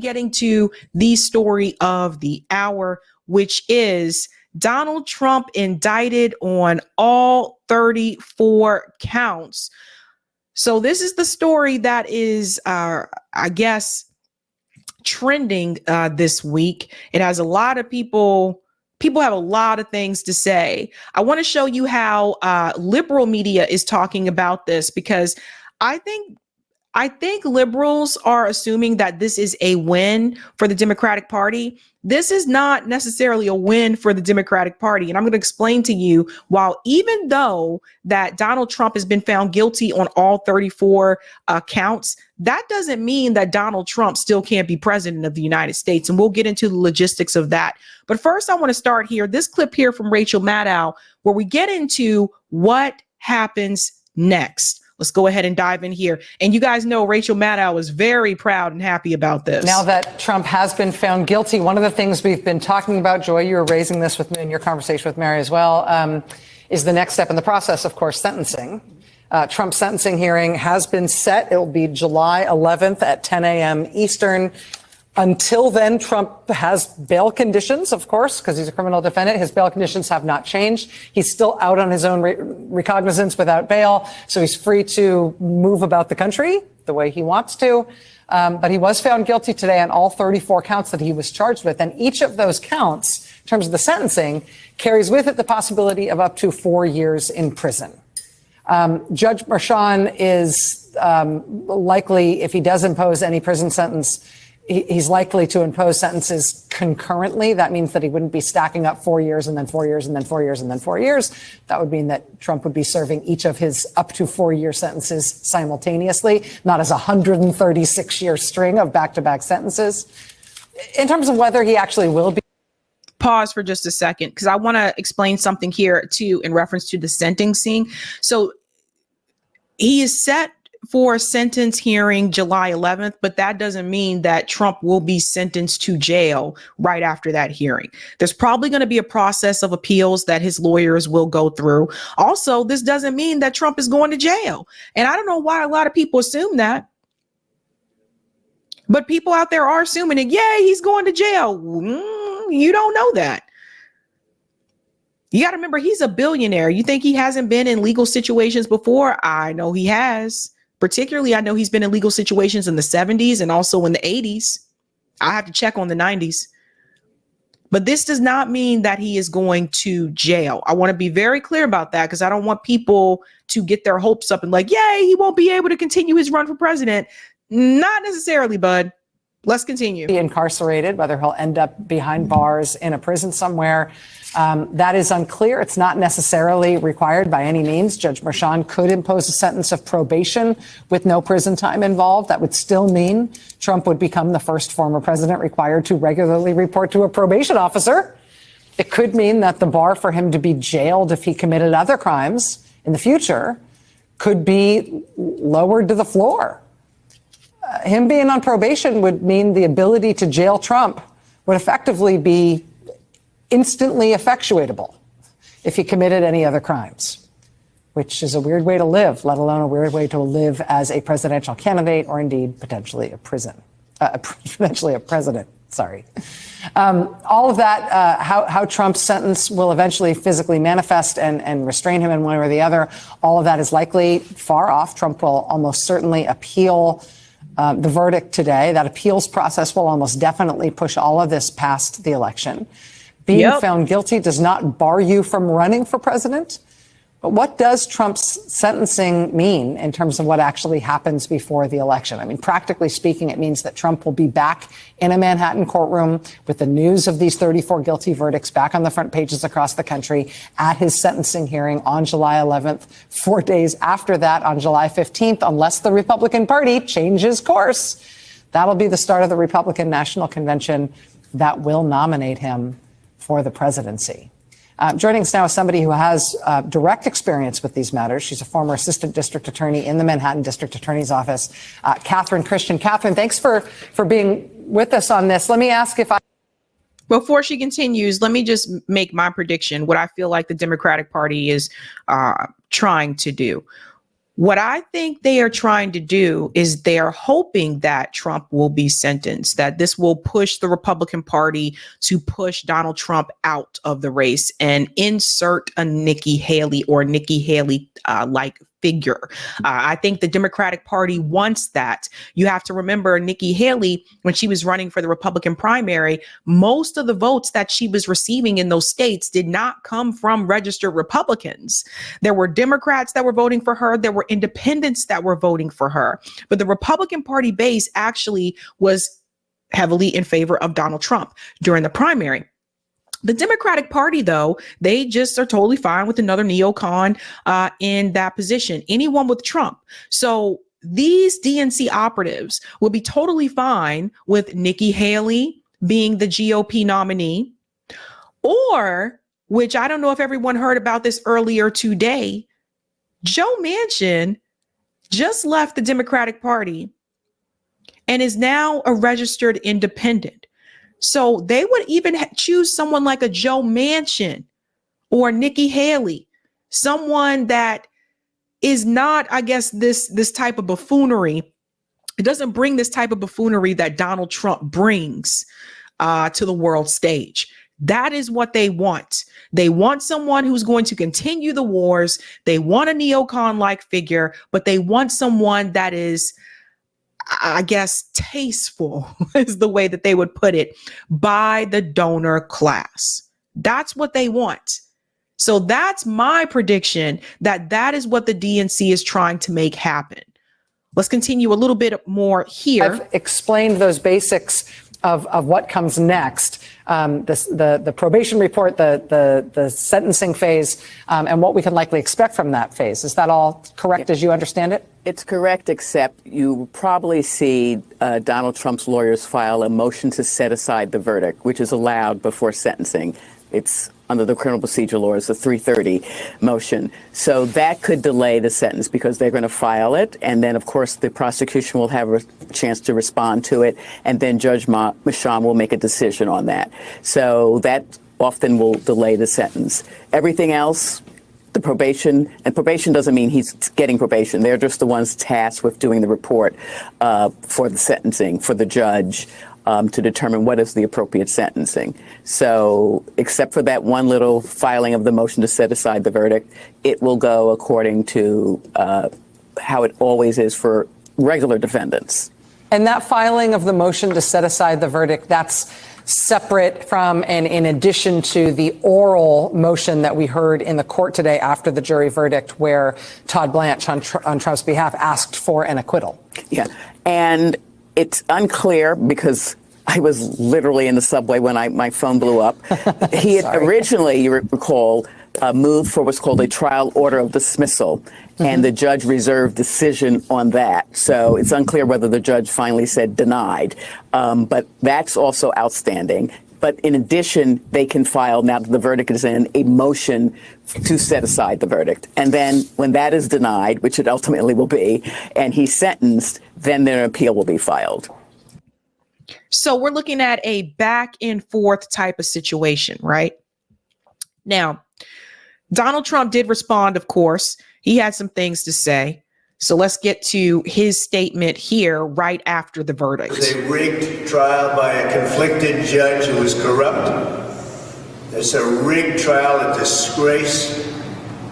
Getting to the story of the hour, which is Donald Trump indicted on all 34 counts. So this is the story that is, I guess, trending this week. It has a lot of people have a lot of things to say. I want to show you how liberal media is talking about this, because I think liberals are assuming that this is a win for the Democratic Party. This is not necessarily a win for the Democratic Party. And I'm going to explain to you, while even though that Donald Trump has been found guilty on all 34 counts, that doesn't mean that Donald Trump still can't be president of the United States. And we'll get into the logistics of that. But first, I want to start here. This clip here from Rachel Maddow, where we get into what happens next. Let's go ahead and dive in here. And you guys know Rachel Maddow is very proud and happy about this. Now that Trump has been found guilty, one of the things we've been talking about, Joy, you were raising this with me in your conversation with Mary as well, is the next step in the process, of course, sentencing. Trump's sentencing hearing has been set. It will be July 11th at 10 a.m. Eastern. Until then, Trump has bail conditions, of course, because he's a criminal defendant. His bail conditions have not changed. He's still out on his own recognizance without bail, so he's free to move about the country the way he wants to. But he was found guilty today on all 34 counts that he was charged with. And each of those counts, in terms of the sentencing, carries with it the possibility of up to 4 years in prison. Judge Merchan is likely, if he does impose any prison sentence, he's likely to impose sentences concurrently. That means that he wouldn't be stacking up 4 years and then 4 years and then 4 years and then 4 years. That would mean that Trump would be serving each of his up to 4 year sentences simultaneously, not as a 136-year string of back-to-back sentences. In terms of whether he actually will be. Pause for just a second, because I want to explain something here too in reference to the sentencing. So he is set for a sentence hearing July 11th, but that doesn't mean that Trump will be sentenced to jail right after that hearing. There's probably going to be a process of appeals that his lawyers will go through. Also, this doesn't mean that Trump is going to jail. And I don't know why a lot of people assume that. But people out there are assuming it. Yeah, he's going to jail. You don't know that. You got to remember, he's a billionaire. You think he hasn't been in legal situations before? I know he has. Particularly, I know he's been in legal situations in the 70s and also in the 80s. I have to check on the 90s. But this does not mean that he is going to jail. I want to be very clear about that, because I don't want people to get their hopes up and like, yay, he won't be able to continue his run for president. Not necessarily, bud. Let's continue. Be incarcerated, whether he'll end up behind bars in a prison somewhere. That is unclear. It's not necessarily required by any means. Judge Merchan could impose a sentence of probation with no prison time involved. That would still mean Trump would become the first former president required to regularly report to a probation officer. It could mean that the bar for him to be jailed if he committed other crimes in the future could be lowered to the floor. Him being on probation would mean the ability to jail Trump would effectively be instantly effectuatable if he committed any other crimes, which is a weird way to live, let alone a weird way to live as a presidential candidate or indeed potentially a president. Sorry. All of that, how Trump's sentence will eventually physically manifest and restrain him in one way or the other, all of that is likely far off. Trump will almost certainly appeal the verdict today. That appeals process will almost definitely push all of this past the election. Being found guilty does not bar you from running for president. But what does Trump's sentencing mean in terms of what actually happens before the election? I mean, practically speaking, it means that Trump will be back in a Manhattan courtroom with the news of these 34 guilty verdicts back on the front pages across the country at his sentencing hearing on July 11th, 4 days after that on July 15th, unless the Republican Party changes course. That'll be the start of the Republican National Convention that will nominate him for the presidency. Joining us now is somebody who has direct experience with these matters. She's a former assistant district attorney in the Manhattan District Attorney's Office, Catherine Christian. Catherine, thanks for being with us on this. Let me ask if I... Before she continues, let me just make my prediction, what I feel like the Democratic Party is trying to do. What I think they are trying to do is they're hoping that Trump will be sentenced, that this will push the Republican Party to push Donald Trump out of the race and insert a Nikki Haley or Nikki Haley like figure. I think the Democratic Party wants that. You have to remember Nikki Haley, when she was running for the Republican primary, most of the votes that she was receiving in those states did not come from registered Republicans. There were Democrats that were voting for her. There were independents that were voting for her. But the Republican Party base actually was heavily in favor of Donald Trump during the primary. The Democratic Party, though, they just are totally fine with another neocon in that position, anyone with Trump. So these DNC operatives will be totally fine with Nikki Haley being the GOP nominee, or, which I don't know if everyone heard about this earlier today, Joe Manchin just left the Democratic Party and is now a registered independent. So they would even choose someone like a Joe Manchin or Nikki Haley, someone that is not, I guess, this type of buffoonery. It doesn't bring this type of buffoonery that Donald Trump brings to the world stage. That is what they want. They want someone who's going to continue the wars. They want a neocon-like figure, but they want someone that is, I guess, tasteful is the way that they would put it, by the donor class. That's what they want. So that's my prediction, that is what the DNC is trying to make happen. Let's continue a little bit more here. I've explained those basics of what comes next, the probation report, the sentencing phase, and what we can likely expect from that phase. Is that all correct as you understand it? It's correct, except you will probably see Donald Trump's lawyers file a motion to set aside the verdict, which is allowed before sentencing. It's under the criminal procedure laws, the 330 motion. So that could delay the sentence because they're going to file it. And then, of course, the prosecution will have a chance to respond to it. And then Judge Masham will make a decision on that. So that often will delay the sentence. Everything else, the probation, and probation doesn't mean he's getting probation. They're just the ones tasked with doing the report for the sentencing, for the judge, to determine what is the appropriate sentencing. So except for that one little filing of the motion to set aside the verdict, it will go according to how it always is for regular defendants. And that filing of the motion to set aside the verdict, that's separate from and in addition to the oral motion that we heard in the court today after the jury verdict, where Todd Blanche on Trump's behalf asked for an acquittal. Yeah. And it's unclear because I was literally in the subway when my phone blew up. He had originally, you recall, moved for what's called a trial order of dismissal, and the judge reserved decision on that. So it's unclear whether the judge finally said denied, but that's also outstanding. But in addition, they can file, now that the verdict is in, a motion to set aside the verdict. And then when that is denied, which it ultimately will be, and he's sentenced, then their appeal will be filed. So we're looking at a back and forth type of situation, right? Now, Donald Trump did respond, of course. He had some things to say. So let's get to his statement here right after the verdict. It was a rigged trial by a conflicted judge who was corrupt. It's a rigged trial, a disgrace.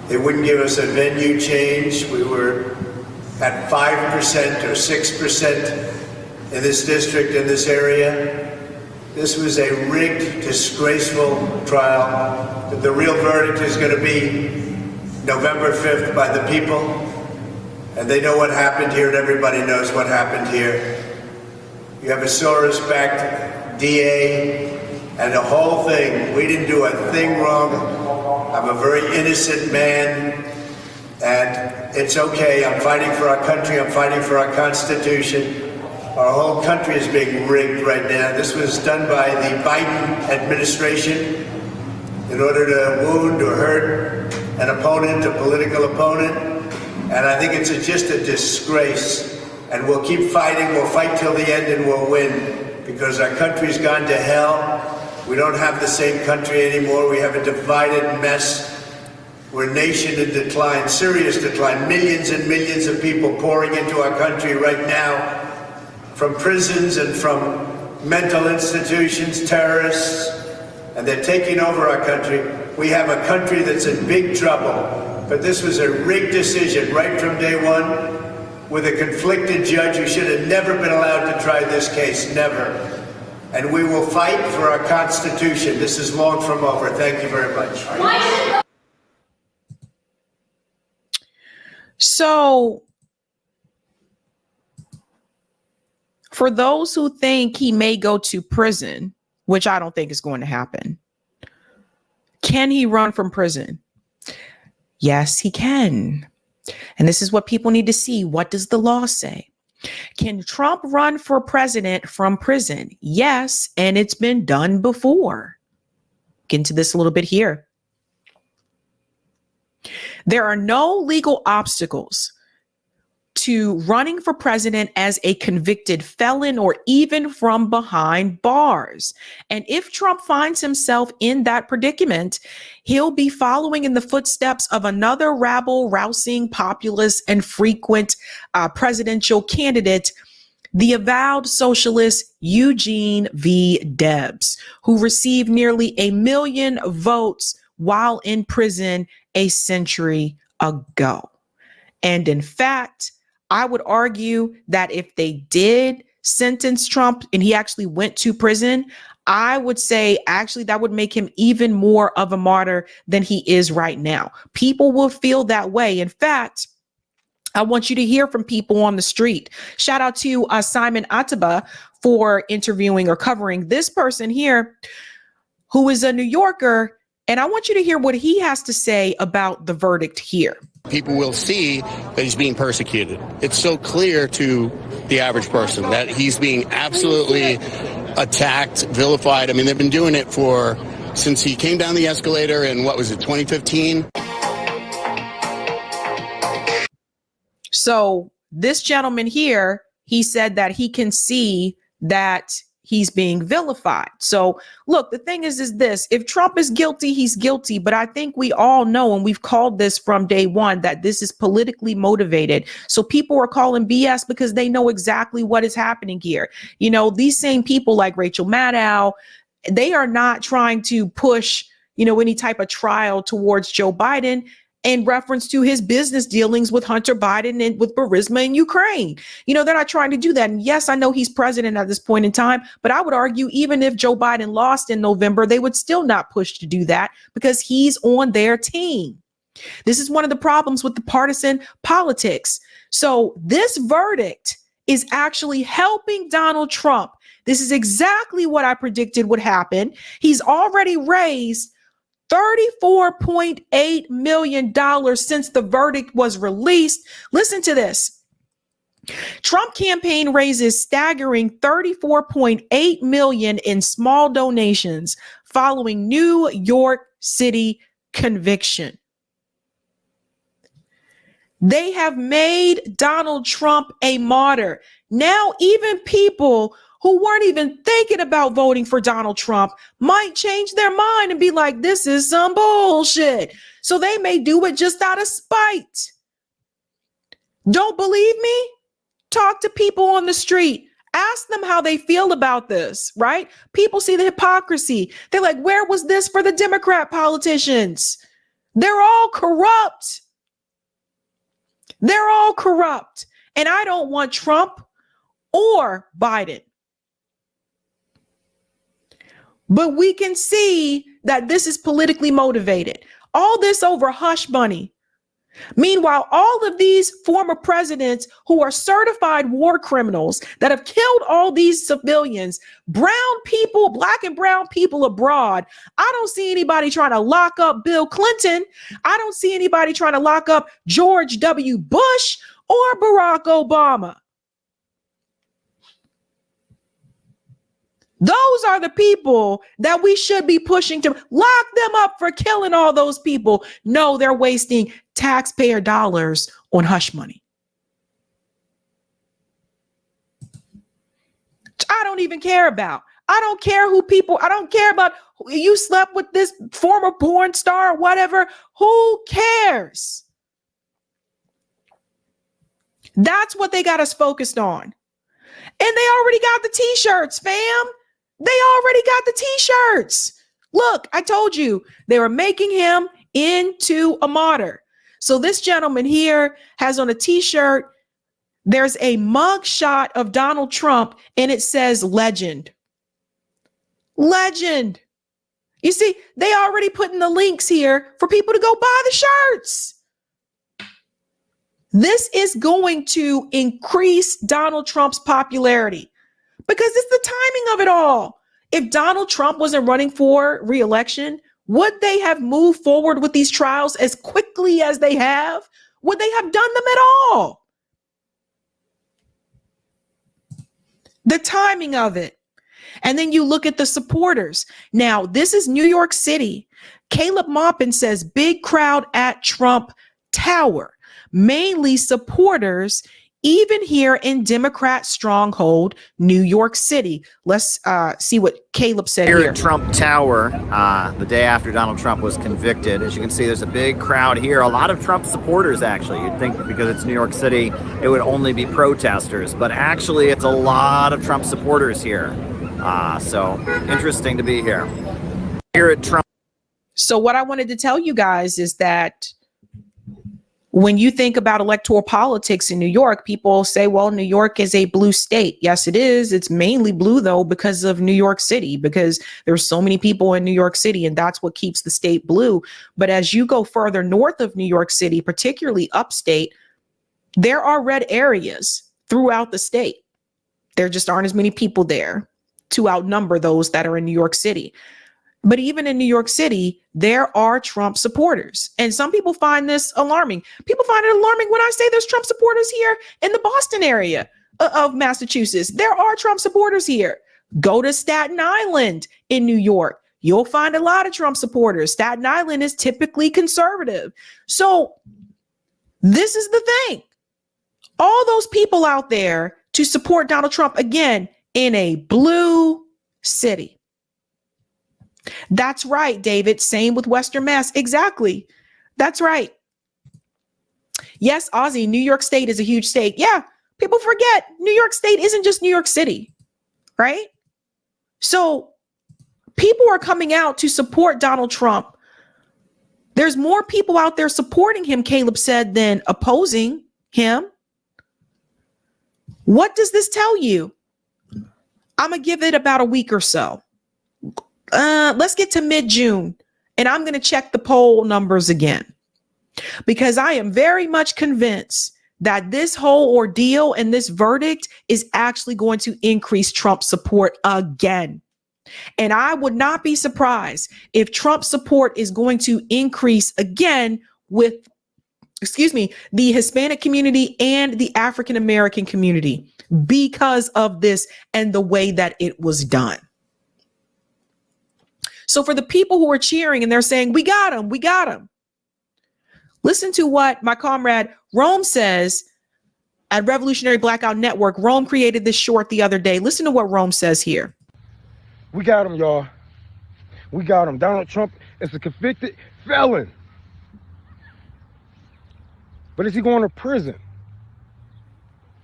They wouldn't give us a venue change. We were at 5% or 6% in this district, in this area. This was a rigged, disgraceful trial. But the real verdict is going to be November 5th by the people. And they know what happened here, and everybody knows what happened here. You have a Soros-backed DA, and the whole thing, we didn't do a thing wrong. I'm a very innocent man, and it's okay. I'm fighting for our country. I'm fighting for our Constitution. Our whole country is being rigged right now. This was done by the Biden administration in order to wound or hurt an opponent, a political opponent. And I think it's just a disgrace. And we'll keep fighting. We'll fight till the end and we'll win, because our country's gone to hell. We don't have the same country anymore. We have a divided mess. We're a nation in decline, serious decline. Millions and millions of people pouring into our country right now from prisons and from mental institutions, terrorists, and they're taking over our country. We have a country that's in big trouble. But this was a rigged decision right from day one with a conflicted judge who should have never been allowed to try this case, never. And we will fight for our Constitution. This is long from over. Thank you very much. So, for those who think he may go to prison, which I don't think is going to happen, can he run from prison? Yes, he can. And this is what people need to see. What does the law say? Can Trump run for president from prison? Yes, and it's been done before. Get into this a little bit here. There are no legal obstacles to running for president as a convicted felon or even from behind bars. And if Trump finds himself in that predicament, he'll be following in the footsteps of another rabble-rousing populist and frequent presidential candidate, the avowed socialist Eugene V. Debs, who received nearly 1 million votes while in prison a century ago. And in fact, I would argue that if they did sentence Trump and he actually went to prison, I would say actually that would make him even more of a martyr than he is right now. People will feel that way. In fact, I want you to hear from people on the street. Shout out to Simon Ataba for interviewing or covering this person here who is a New Yorker. And I want you to hear what he has to say about the verdict here. People will see that he's being persecuted. It's so clear to the average person that he's being absolutely attacked, vilified. I mean, they've been doing it since he came down the escalator in, 2015? So this gentleman here, he said that he can see that he's being vilified. So look, the thing is this, if Trump is guilty, he's guilty. But I think we all know, and we've called this from day one, that this is politically motivated. So people are calling BS because they know exactly what is happening here. You know, these same people like Rachel Maddow, they are not trying to push, any type of trial towards Joe Biden in reference to his business dealings with Hunter Biden and with Burisma in Ukraine. They're not trying to do that. And yes, I know he's president at this point in time, but I would argue even if Joe Biden lost in November, they would still not push to do that because he's on their team. This is one of the problems with the partisan politics. So this verdict is actually helping Donald Trump. This is exactly what I predicted would happen. He's already raised $34.8 million since the verdict was released. Listen to this. Trump campaign raises staggering $34.8 million in small donations following New York City conviction. They have made Donald Trump a martyr. Now, even people who weren't even thinking about voting for Donald Trump might change their mind and be like, this is some bullshit. So they may do it just out of spite. Don't believe me? Talk to people on the street. Ask them how they feel about this, right? People see the hypocrisy. They're like, where was this for the Democrat politicians? They're all corrupt. They're all corrupt. And I don't want Trump or Biden. But we can see that this is politically motivated. All this over hush money. Meanwhile, all of these former presidents who are certified war criminals that have killed all these civilians, brown people, black and brown people abroad, I don't see anybody trying to lock up Bill Clinton. I don't see anybody trying to lock up George W. Bush or Barack Obama. Those are the people that we should be pushing to lock them up for killing all those people. No, they're wasting taxpayer dollars on hush money. I don't even care about. I don't care I don't care about who you slept with, this former porn star or whatever. Who cares? That's what they got us focused on. And they already got the t-shirts, fam. They already got the t-shirts. Look, I told you they were making him into a martyr. So this gentleman here has on a t-shirt, there's a mug shot of Donald Trump and it says legend. Legend. You see, they already put in the links here for people to go buy the shirts. This is going to increase Donald Trump's popularity because it's the timing of it all. If Donald Trump wasn't running for re-election, would they have moved forward with these trials as quickly as they have? Would they have done them at all? The timing of it. And then you look at the supporters. Now, this is New York City. Caleb Maupin says big crowd at Trump Tower, mainly supporters, even here in Democrat stronghold, New York City. Let's see what Caleb said here. Here at Trump Tower, the day after Donald Trump was convicted. As you can see, there's a big crowd here. A lot of Trump supporters, actually. You'd think because it's New York City, it would only be protesters. But actually, it's a lot of Trump supporters here. So interesting to be here. Here at Trump. So what I wanted to tell you guys is that when you think about electoral politics in New York, people say, well, New York is a blue state. Yes, it is. It's mainly blue, though, because of New York City, because there's so many people in New York City, and that's what keeps the state blue. But as you go further north of New York City, particularly upstate, there are red areas throughout the state. There just aren't as many people there to outnumber those that are in New York City. But even in New York City, there are Trump supporters. And some people find this alarming. People find it alarming when I say there's Trump supporters here in the Boston area of Massachusetts. There are Trump supporters here. Go to Staten Island in New York. You'll find a lot of Trump supporters. Staten Island is typically conservative. So this is the thing. All those people out there to support Donald Trump, again, in a blue city. That's right, David. Same with Western Mass. Exactly. That's right. Yes, Ozzy, New York State is a huge state. Yeah, people forget New York State isn't just New York City, right? So people are coming out to support Donald Trump. There's more people out there supporting him, Caleb said, than opposing him. What does this tell you? I'm going to give it about a week or so. Let's get to mid-June, and I'm going to check the poll numbers again, because I am very much convinced that this whole ordeal and this verdict is actually going to increase Trump support again. And I would not be surprised if Trump support is going to increase again with, the Hispanic community and the African American community because of this and the way that it was done. So for the people who are cheering and they're saying, we got him, we got him. Listen to what my comrade Rome says at Revolutionary Blackout Network. Rome created this short the other day. Listen to what Rome says here. We got him, y'all. We got him. Donald Trump is a convicted felon. But is he going to prison?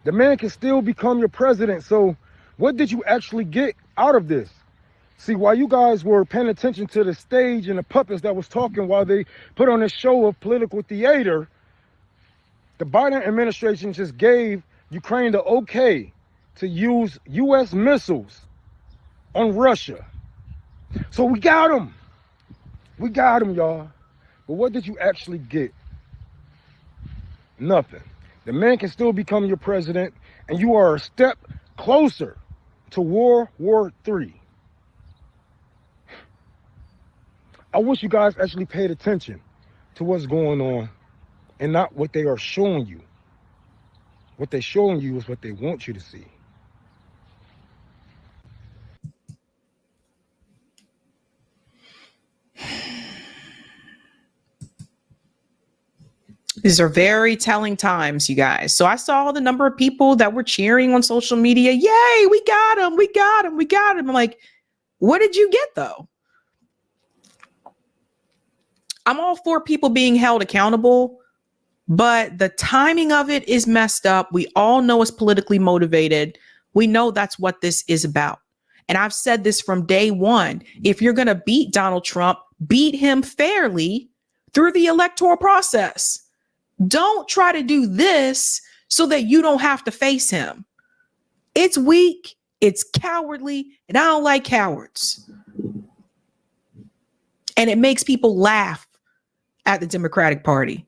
The man can still become your president. So what did you actually get out of this? See, while you guys were paying attention to the stage and the puppets that was talking while they put on a show of political theater, the Biden administration just gave Ukraine the okay to use U.S. missiles on Russia. So we got him. We got him, y'all. But what did you actually get? Nothing. The man can still become your president, and you are a step closer to World War III. I wish you guys actually paid attention to what's going on and not what they are showing you. What they're showing you is what they want you to see. These are very telling times, you guys. So I saw the number of people that were cheering on social media. Yay, we got him, we got him, we got him. I'm like, What did you get though? I'm all for people being held accountable, but the timing of it is messed up. We all know it's politically motivated. We know that's what this is about. And I've said this from day one. If you're going to beat Donald Trump, beat him fairly through the electoral process. Don't try to do this so that you don't have to face him. It's weak, it's cowardly, and I don't like cowards. And it makes people laugh at the Democratic Party.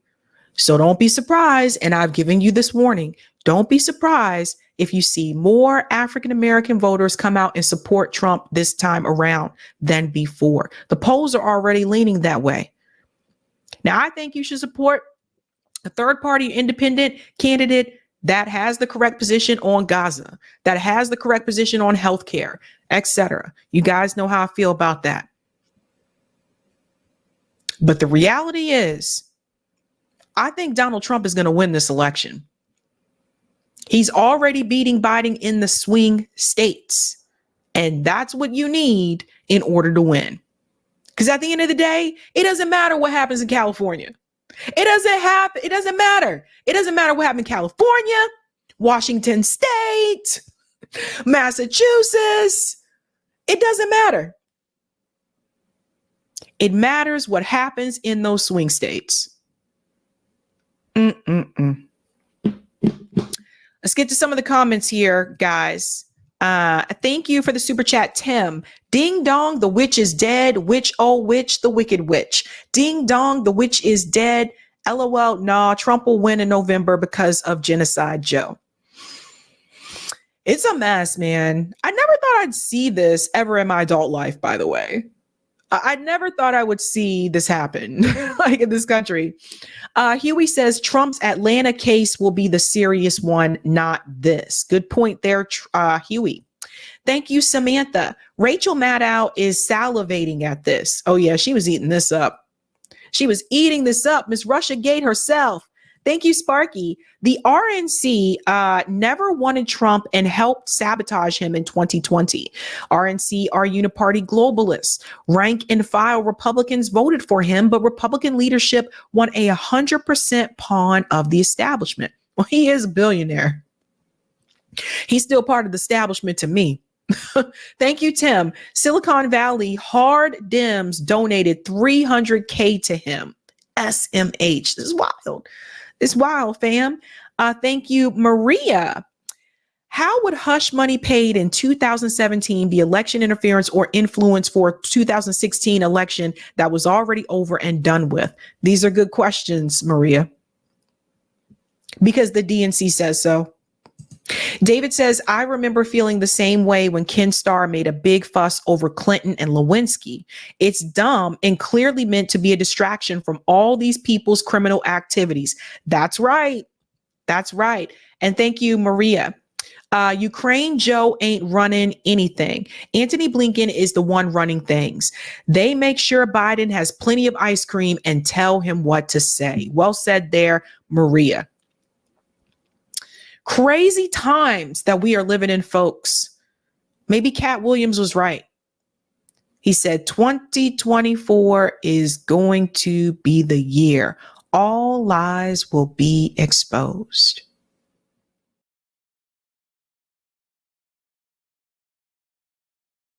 So don't be surprised, and I've given you this warning, don't be surprised if you see more African-American voters come out and support Trump this time around than before. The polls are already leaning that way. Now, I think you should support a third-party independent candidate that has the correct position on Gaza, that has the correct position on healthcare, etc. You guys know how I feel about that. But the reality is, I think Donald Trump is going to win this election. He's already beating Biden in the swing states. And that's what you need in order to win. Because at the end of the day, it doesn't matter what happens in California. It doesn't matter. It doesn't matter what happened in California, Washington State, Massachusetts. It doesn't matter. It matters what happens in those swing states. Let's get to some of the comments here, guys. Thank you for the super chat, Tim. Ding dong, the witch is dead. Witch, oh witch, the wicked witch. Ding dong, the witch is dead. LOL, nah, Trump will win in November because of Genocide Joe. It's a mess, man. I never thought I'd see this ever in my adult life, by the way. I never thought I would see this happen, like in this country. Huey says Trump's Atlanta case will be the serious one, not this. Good point there, Huey. Thank you, Samantha. Rachel Maddow is salivating at this. Oh, yeah, she was eating this up. She was eating this up. Miss Russia Gate herself. Thank you, Sparky. The RNC never wanted Trump and helped sabotage him in 2020. RNC are uniparty globalists. Rank and file Republicans voted for him, but Republican leadership want a 100% pawn of the establishment. Well, he is a billionaire. He's still part of the establishment to me. Thank you, Tim. Silicon Valley hard Dems donated $300K to him. SMH. This is wild. It's wild, fam. Thank you, Maria. How would hush money paid in 2017 be election interference or influence for a 2016 election that was already over and done with? These are good questions, Maria. Because the DNC says so. David says, I remember feeling the same way when Ken Starr made a big fuss over Clinton and Lewinsky. It's dumb and clearly meant to be a distraction from all these people's criminal activities. That's right. That's right. And thank you, Maria. Ukraine Joe ain't running anything. Antony Blinken is the one running things. They make sure Biden has plenty of ice cream and tell him what to say. Well said there, Maria. Crazy times that we are living in, folks. Maybe Cat Williams was right. He said 2024 is going to be the year all lies will be exposed.